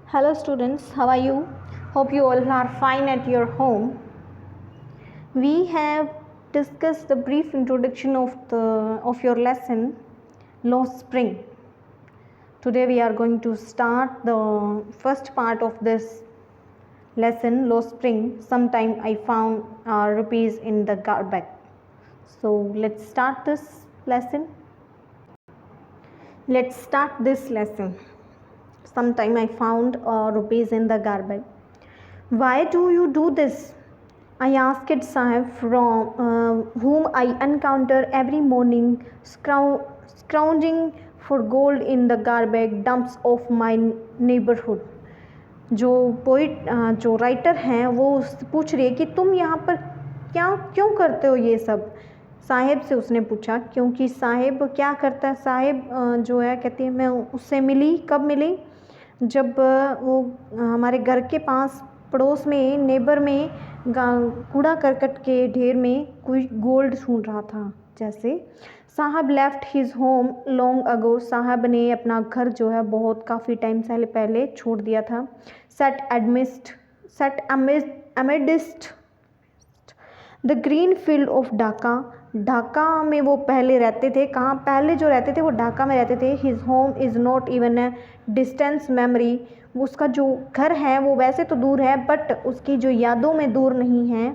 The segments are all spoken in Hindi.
Hello students, how are you? Hope you all are fine at your home. We have discussed the brief introduction of your lesson Lost Spring. Today we are going to start the first part of this lesson Lost Spring. Sometime I found rupees in the garbage. So let's start this lesson. Let's start this lesson. Sometime I found rupees in the garbage. Why do you do this? I asked Sahib, from whom I encounter every morning, scrounging for gold in the garbage dumps of my neighborhood. जो पोइट जो राइटर हैं वो पूछ रही है कि तुम यहाँ पर क्यों करते हो ये सब। साहिब से उसने पूछा क्योंकि साहिब क्या करता है। साहिब जो है कहती है मैं उससे मिली। कब मिली? जब वो हमारे घर के पास पड़ोस में नेबर में कूड़ा करकट के ढेर में कोई गोल्ड ढूंढ रहा था। जैसे साहब left his home long ago, साहब ने अपना घर जो है बहुत काफ़ी टाइम से पहले छोड़ दिया था। Set amidst the green field of Dhaka, Dhaka में वो पहले रहते थे। कहाँ पहले जो रहते थे वो ढाका में रहते थे। His home is not even a distance memory, उसका जो घर है वो वैसे तो दूर है बट उसकी जो यादों में दूर नहीं है।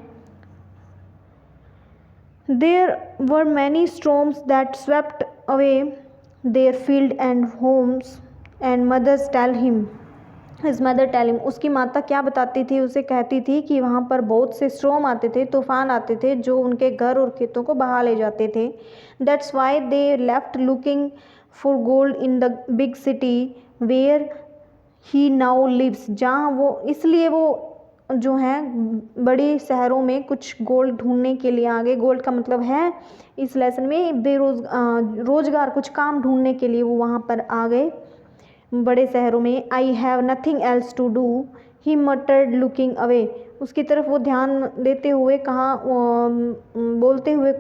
There were many storms that swept away their field and homes and mothers tell him, his mother tell him, उसकी माता क्या बताती थी, उसे कहती थी कि वहाँ पर बहुत से स्टॉर्म आते थे, तूफान आते थे जो उनके घर और खेतों को बहा ले जाते थे। That's why they left looking for gold in the big city where he now lives, जहाँ वो इसलिए वो जो हैं बड़ी शहरों में कुछ गोल्ड ढूंढने के लिए आगे। गोल्ड का मतलब है इस लेसन में रोजगार, कुछ काम ढूंढने के लिए वो वहाँ पर आ गए बड़े शहरों में। I have nothing else to do he muttered looking away, उसकी तरफ वो ध्यान देते हुए कहा, बोलते हुए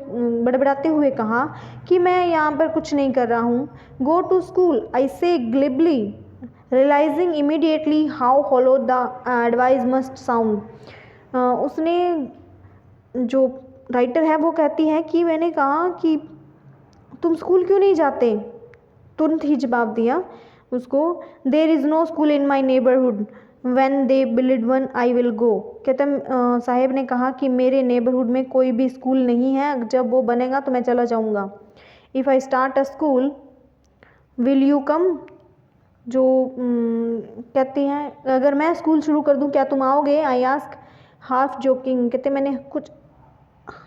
बड़बड़ाते हुए कहा कि मैं यहाँ पर कुछ नहीं कर रहा हूँ। गो to school I say glibly, realising immediately how hollow the advice must sound. उसने जो राइटर है वो कहती है कि मैंने कहा कि तुम स्कूल क्यों नहीं जाते, तुरंत ही जवाब दिया उसको, there is no school in my neighbourhood when they build one I will go. कहते साहेब ने कहा कि मेरे नेबरहुड में कोई भी स्कूल नहीं है, जब वो बनेगा तो मैं चला जाऊँगा। If I start a school will you come, जो कहती हैं अगर मैं स्कूल शुरू कर दूं क्या तुम आओगे। आई आस्क हाफ जोकिंग, कहते मैंने कुछ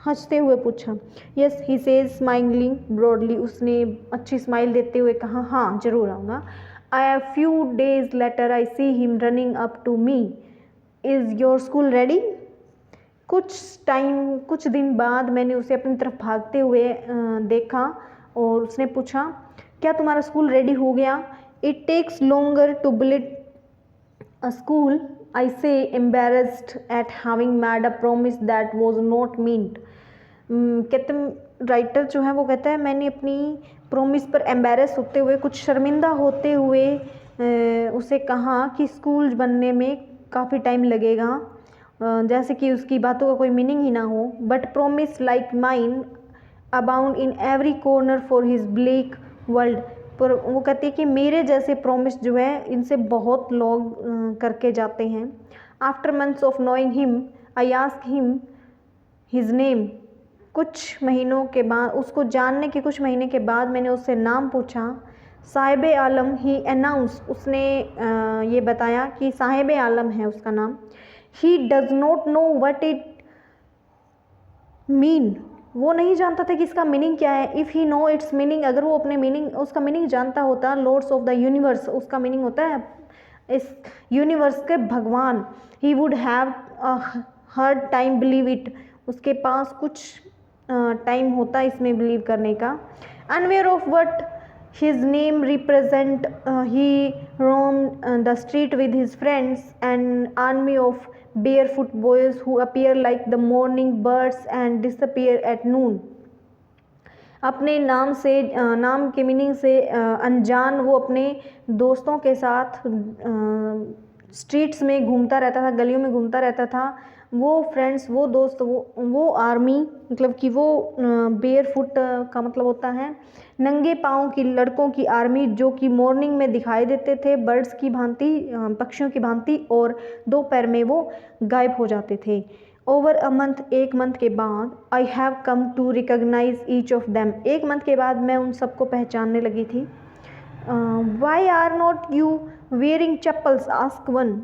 हंसते हुए पूछा। Yes he says smiling broadly, उसने अच्छी स्माइल देते हुए कहा हाँ ज़रूर आऊँगा। I few days later I see him running up to me, is your school ready. कुछ दिन बाद मैंने उसे अपनी तरफ भागते हुए देखा और उसने पूछा क्या तुम्हारा स्कूल रेडी हो गया। It takes longer to build a school I say embarrassed at having made a promise that was not meant. कहते राइटर जो है वो कहता है मैंने अपनी प्रॉमिस पर एम्बेरस होते हुए, कुछ शर्मिंदा होते हुए उसे कहा कि स्कूल बनने में काफ़ी टाइम लगेगा, जैसे कि उसकी बातों का कोई मीनिंग ही ना हो। But promise like mine abound in every corner for his black world, पर वो कहती है कि मेरे जैसे प्रॉमिस जो है इनसे बहुत लोग करके जाते हैं। After months of knowing him I ask him his name, कुछ महीनों के बाद, उसको जानने के कुछ महीने के बाद मैंने उससे नाम पूछा। साहिब आलम ही अनाउंस, उसने ये बताया कि साहिब आलम है उसका नाम। He does not know what it mean, वो नहीं जानता था कि इसका मीनिंग क्या है। If he know its meaning, अगर वो अपने मीनिंग उसका मीनिंग जानता होता, लॉर्ड्स ऑफ द यूनिवर्स उसका मीनिंग होता है इस यूनिवर्स के भगवान। He would have hard time believe it, उसके पास कुछ टाइम होता इसमें बिलीव करने का। Unaware of what his name represent he roam the street with his friends and army of barefoot boys who appear like the morning birds and disappear at noon। अपने नाम से, नाम के मीनिंग से अनजान वो अपने दोस्तों के साथ स्ट्रीट्स में घूमता रहता था, गलियों में घूमता रहता था। वो फ्रेंड्स, वो दोस्त, वो आर्मी, मतलब कि वो बेयर फुट का मतलब होता है नंगे पाँव की लड़कों की आर्मी, जो कि मॉर्निंग में दिखाई देते थे बर्ड्स की भांति, पक्षियों की भांति, और दोपहर में वो गायब हो जाते थे। ओवर अ मंथ, एक मंथ के बाद, I have come to recognise each of them, एक मंथ के बाद मैं उन सबको पहचानने लगी थी। Why are not you wearing chappals, ask one,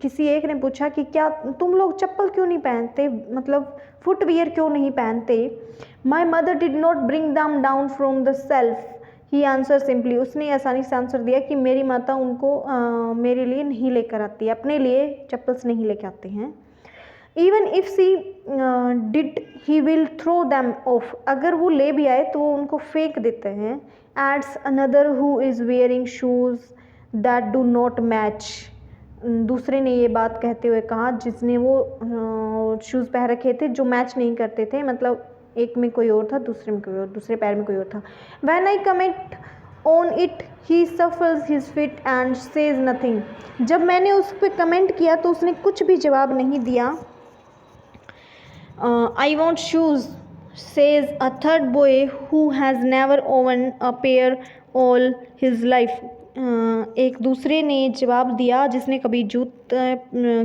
किसी एक ने पूछा कि क्या तुम लोग चप्पल क्यों नहीं पहनते, मतलब फुटवियर क्यों नहीं पहनते। My mother did not bring them down from the self, he answer simply, उसने आसानी से आंसर दिया कि मेरी माता उनको मेरे लिए नहीं लेकर आती, अपने लिए चप्पल्स नहीं लेकर आते हैं। Even if she did he will throw them off, अगर वो ले भी आए तो वो उनको फेंक देते हैं। Ads another who is wearing shoes that do not match, दूसरे ने ये बात कहते हुए कहा जिसने वो शूज़ पहन रखे थे जो मैच नहीं करते थे, मतलब एक में कोई और था, दूसरे में कोई और, दूसरे पैर में कोई और था। When I comment on it he suffers his fit and says nothing, जब मैंने उस पर कमेंट किया तो उसने कुछ भी जवाब नहीं दिया। I want shoes says a third boy who has never oven a pair all his life, एक दूसरे ने जवाब दिया जिसने कभी जूते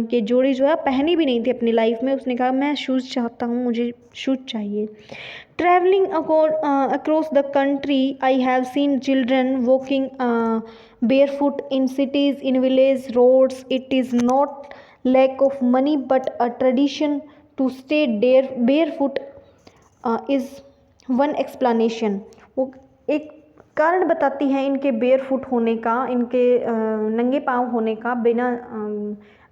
के जोड़ी जो है पहनी भी नहीं थी अपनी लाइफ में, उसने कहा मैं शूज़ चाहता हूँ, मुझे शूज़ चाहिए। Travelling across the country I have seen children walking barefoot in cities, in village roads. It is not lack of money but a tradition to stay barefoot is one explanation. वो एक कारण बताती हैं इनके बेयरफुट होने का, इनके नंगे पाँव होने का, बिना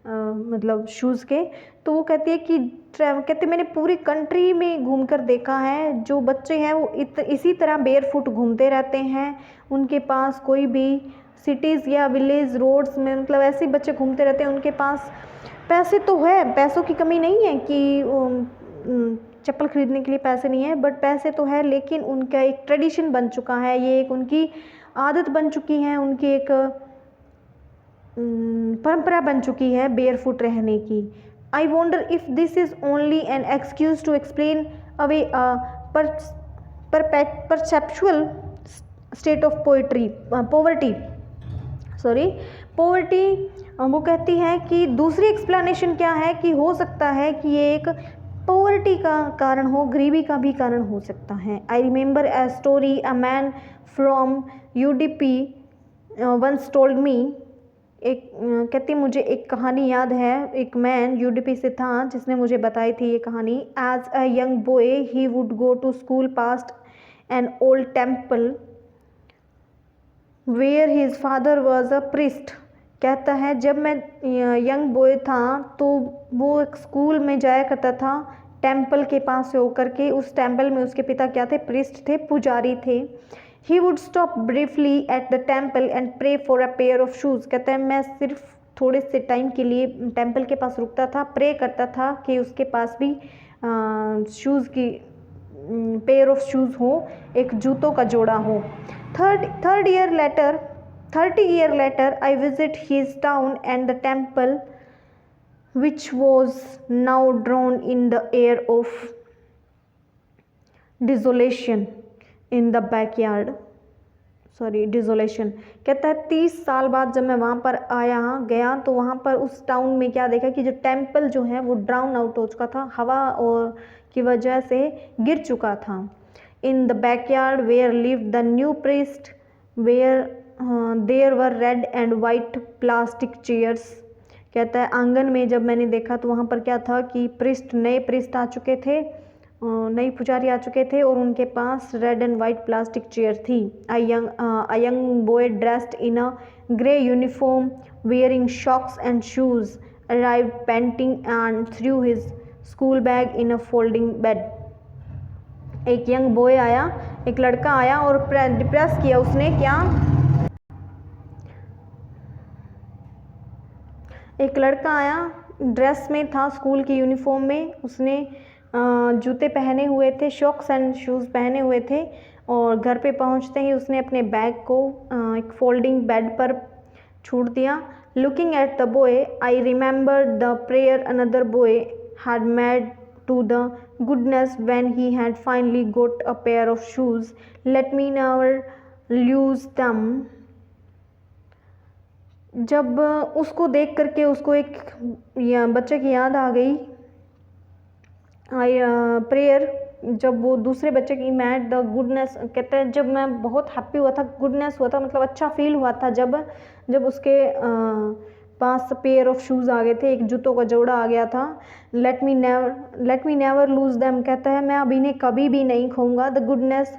मतलब शूज़ के। तो वो कहती है कि कहते मैंने पूरी कंट्री में घूमकर देखा है, जो बच्चे हैं वो इसी तरह बेयरफुट घूमते रहते हैं, उनके पास कोई भी सिटीज़ या विलेज रोड्स में, मतलब ऐसे बच्चे घूमते रहते हैं, उनके पास पैसे तो है, पैसों की कमी नहीं है कि चप्पल खरीदने के लिए पैसे नहीं है, बट पैसे तो है, लेकिन उनका एक ट्रेडिशन बन चुका है, ये एक उनकी आदत बन चुकी है, उनकी एक परंपरा बन चुकी है बेयरफुट रहने की। I wonder if this is only an excuse to explain away perceptual state of poverty. वो कहती है कि दूसरी एक्सप्लेनेशन क्या है कि हो सकता है कि ये एक पॉवर्टी का कारण हो, गरीबी का भी कारण हो सकता है। I remember a story a man from UDP once told me, एक कहती मुझे एक कहानी याद है, एक मैन UDP से था जिसने मुझे बताई थी ये कहानी। As a young boy he would go to school past an old temple where his father was a priest. कहता है जब मैं यंग बॉय था तो वो एक स्कूल में जाया करता था टेम्पल के पास से होकर के, उस टेम्पल में उसके पिता क्या थे, प्रिस्ट थे, पुजारी थे। He would stop briefly at the temple and pray for a pair of shoes. कहता है मैं सिर्फ थोड़े से टाइम के लिए टेम्पल के पास रुकता था, प्रे करता था कि उसके पास भी शूज़ की पेयर ऑफ शूज़ हो, एक जूतों का जोड़ा हो। 30 year later I visit his town and the temple which was now drowned in the air of desolation in the backyard. desolation। कहता है 30 साल बाद जब मैं वहाँ पर गया तो वहाँ पर उस टाउन में क्या देखा कि जो टेम्पल जो है वो ड्राउन आउट हो चुका था, हवा और की वजह से गिर चुका था। In the backyard where lived the new priest, where there were red and white plastic chairs। कहता है आंगन में जब मैंने देखा तो वहाँ पर क्या था कि नए प्रिस्ट आ चुके थे, नई पुजारी आ चुके थे और उनके पास red and white plastic chair थी। A young boy dressed in a grey uniform wearing socks and shoes arrived panting and threw his school bag in a folding bed। एक यंग बॉय आया, एक लड़का आया और डिप्रेस किया उसने क्या, एक लड़का आया ड्रेस में था, स्कूल की यूनिफॉर्म में, उसने जूते पहने हुए थे, शॉक्स एंड शूज़ पहने हुए थे, और घर पे पहुंचते ही उसने अपने बैग को एक फोल्डिंग बेड पर छोड़ दिया Looking at the boy, I remembered the prayer another boy had made to the goodness when he had finally got a pair of shoes. Let me never lose them. जब उसको देख करके उसको एक बच्चे की याद आ गई, प्रेयर, जब वो दूसरे बच्चे की मैट द गुडनेस, कहते हैं जब मैं बहुत हैप्पी हुआ था, गुडनेस हुआ था मतलब अच्छा फील हुआ था जब उसके पास पेयर ऑफ शूज़ आ गए थे, एक जूतों का जोड़ा आ गया था. Let me never lose them, कहता है मैं अब इन्हें कभी भी नहीं खोऊंगा. The goodness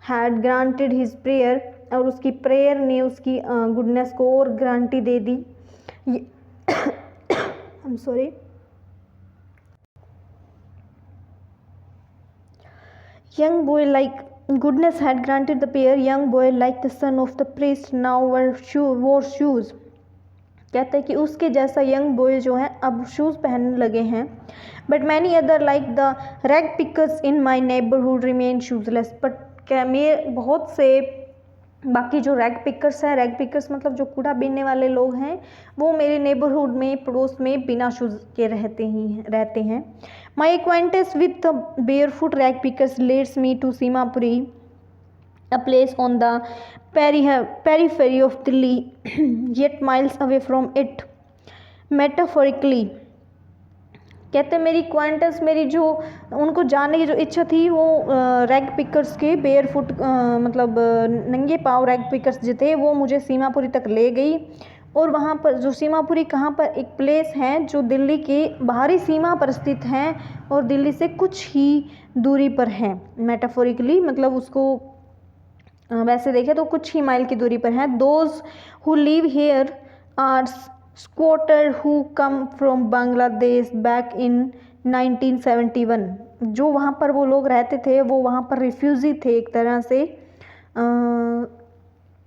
had granted his prayer, और उसकी प्रेयर ने उसकी गुडनेस को और गारंटी दे दी. I am sorry. Young boy, like goodness had granted the pair. Young boy, like the son of the priest, now wore shoes. कहते हैं कि उसके जैसा यंग बॉय जो है अब शूज़ पहनने लगे हैं. But many other like the rag pickers in my neighbourhood remain shoeless. But क्या मैं बहुत से बाकी जो रैग पिकर्स हैं, रैग पिकर्स मतलब जो कूड़ा बीनने वाले लोग हैं, वो मेरे नेबरहुड में, पड़ोस में बिना शूज़ के रहते हैं. My acquaintance with the barefoot rag pickers leads me to Seemapuri, a place on the periphery of Delhi, yet miles away from it. Metaphorically, कहते हैं मेरी क्वांटस, मेरी जो उनको जानने की जो इच्छा थी वो रैग पिकर्स के बेयर फुट मतलब नंगे पाँव रैग पिकर्स जो थे वो मुझे सीमापुरी तक ले गई. और वहाँ पर जो सीमापुरी कहाँ पर, एक प्लेस है जो दिल्ली के बाहरी सीमा पर स्थित है और दिल्ली से कुछ ही दूरी पर है. मेटाफोरिकली मतलब उसको वैसे देखें तो कुछ ही माइल की दूरी पर है. Those who live here are squatter who come from Bangladesh back in 1971. जो वहाँ पर वो लोग रहते थे वो वहाँ पर रिफ्यूज़ी थे, एक तरह से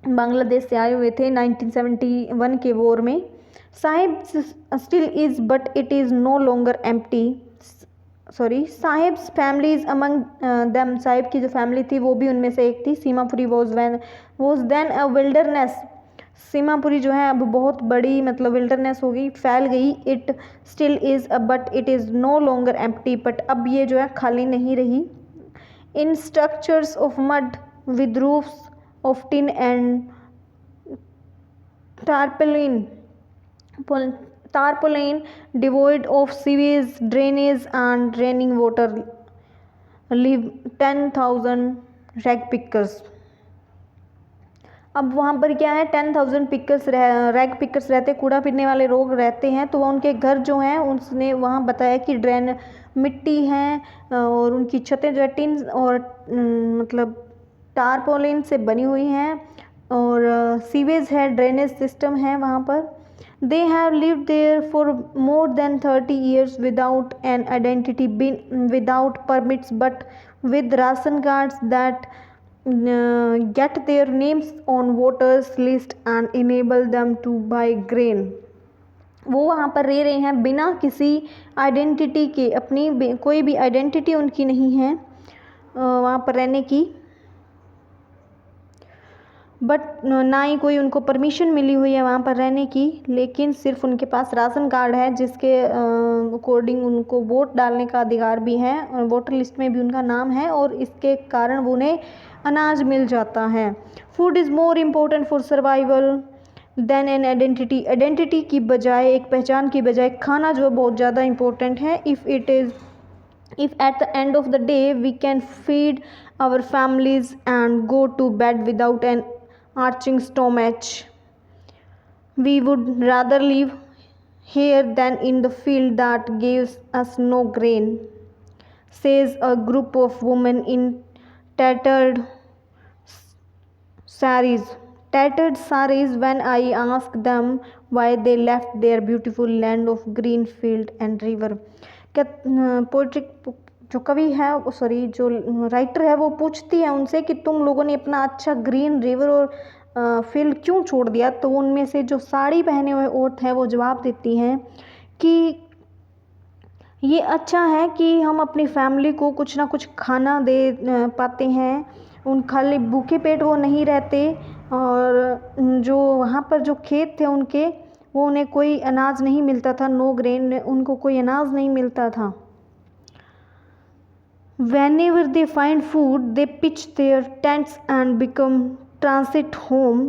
बांग्लादेश से आए हुए थे 1971 के वॉर में. Sahib still is but it is no longer empty. Sahib's families among them, Sahib की जो फैमिली थी वो भी उनमें से एक थी. Seemapuri was then a wilderness. Seemapuri जो है अब बहुत बड़ी मतलब विल्डरनेस हो गई, फैल गई. It still is but it is no longer empty, but अब ये जो है खाली नहीं रही. In structures of mud with roofs of tin and tarpaulin devoid of sewage, drainage and raining water live 10,000 rag pickers. अब वहाँ पर क्या है, 10,000 रैग पिकर्स रहते, कूड़ा पीने वाले लोग रहते हैं. तो उनके घर जो हैं उसने वहाँ बताया कि ड्रेन मिट्टी हैं और उनकी छतें जो है टिन और मतलब टारपोलिन से बनी हुई हैं और सीवेज है, ड्रेनेज सिस्टम है वहाँ पर. They have lived there for more than 30 years without an identity, without permits, but with ration cards that get their names on voters list and enable them to buy grain. वो वहाँ पर रह रहे हैं बिना किसी आइडेंटिटी के, अपनी कोई भी आइडेंटिटी उनकी नहीं है वहाँ पर रहने की, बट ना ही कोई उनको परमिशन मिली हुई है वहाँ पर रहने की. लेकिन सिर्फ उनके पास राशन कार्ड है जिसके अकॉर्डिंग उनको वोट डालने का अधिकार भी है और वोटर लिस्ट में भी उनका नाम है और इसके कारण उन्हें अनाज मिल जाता है. Food is more important for survival than an identity. Identity की बजाय, एक पहचान की बजाय खाना जो बहुत ज़्यादा इम्पोर्टेंट है. If at the end of the day we can feed our families and go to bed without an arching stomach, we would rather live here than in the field that gives us no grain, says a group of women in tattered saris when I ask them why they left their beautiful land of green field and river. Poetry जो कवि है जो राइटर है वो पूछती है उनसे कि तुम लोगों ने अपना अच्छा ग्रीन रिवर और फील्ड क्यों छोड़ दिया. तो उनमें से जो साड़ी पहने हुए औरत है वो जवाब देती हैं कि ये अच्छा है कि हम अपनी फैमिली को कुछ ना कुछ खाना दे पाते हैं, उन खाली भूखे पेट वो नहीं रहते. और जो वहाँ पर जो खेत थे उनके वो उन्हें कोई अनाज नहीं मिलता था, नो ग्रेन, उनको कोई अनाज नहीं मिलता था। Whenever they find food, they pitch their tents and become transit home.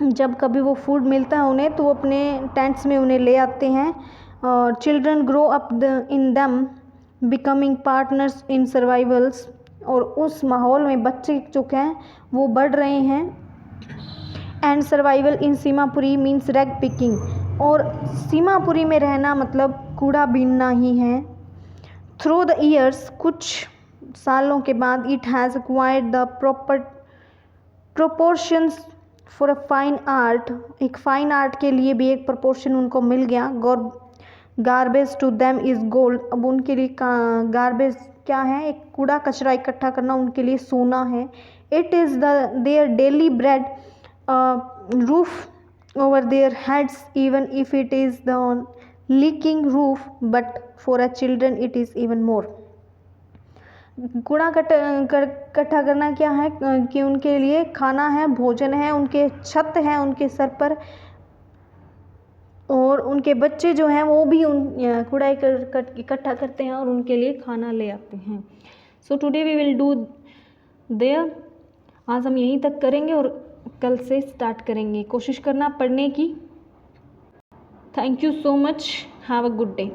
जब कभी वो फूड मिलता है उन्हें तो वो अपने टेंट्स में उन्हें ले आते हैं। और चिल्ड्रन ग्रो अप इन दम बिकमिंग पार्टनर्स इन सर्वाइवल्स, और उस माहौल में बच्चे जो हैं वो बढ़ रहे हैं। And survival in Seemapuri means rag picking, और सीमापुरी में रहना मतलब कूड़ा बीनना ही है। थ्रू द ईयर्स, कुछ सालों के बाद, it has acquired the proper proportions for a fine art, एक फाइन आर्ट के लिए भी एक प्रोपोर्शन उनको मिल गया। Garbage to them is gold, अब उनके लिए गार्बेज क्या है, एक कूड़ा कचरा इकट्ठा करना उनके लिए सोना है। It is their daily bread, roof over their heads even if it is the leaking roof, but for a children it is even more. कूड़ा इकट्ठा करना क्या है कि उनके लिए खाना है, भोजन है, उनके छत है उनके सर पर, और उनके बच्चे जो हैं वो भी उन कूड़ा इकट्ठा करते हैं और उनके लिए खाना ले आते हैं। So today we will do there, आज हम यहीं तक करेंगे और कल से स्टार्ट करेंगे। कोशिश करना पढ़ने की। Thank you so much, have a good day.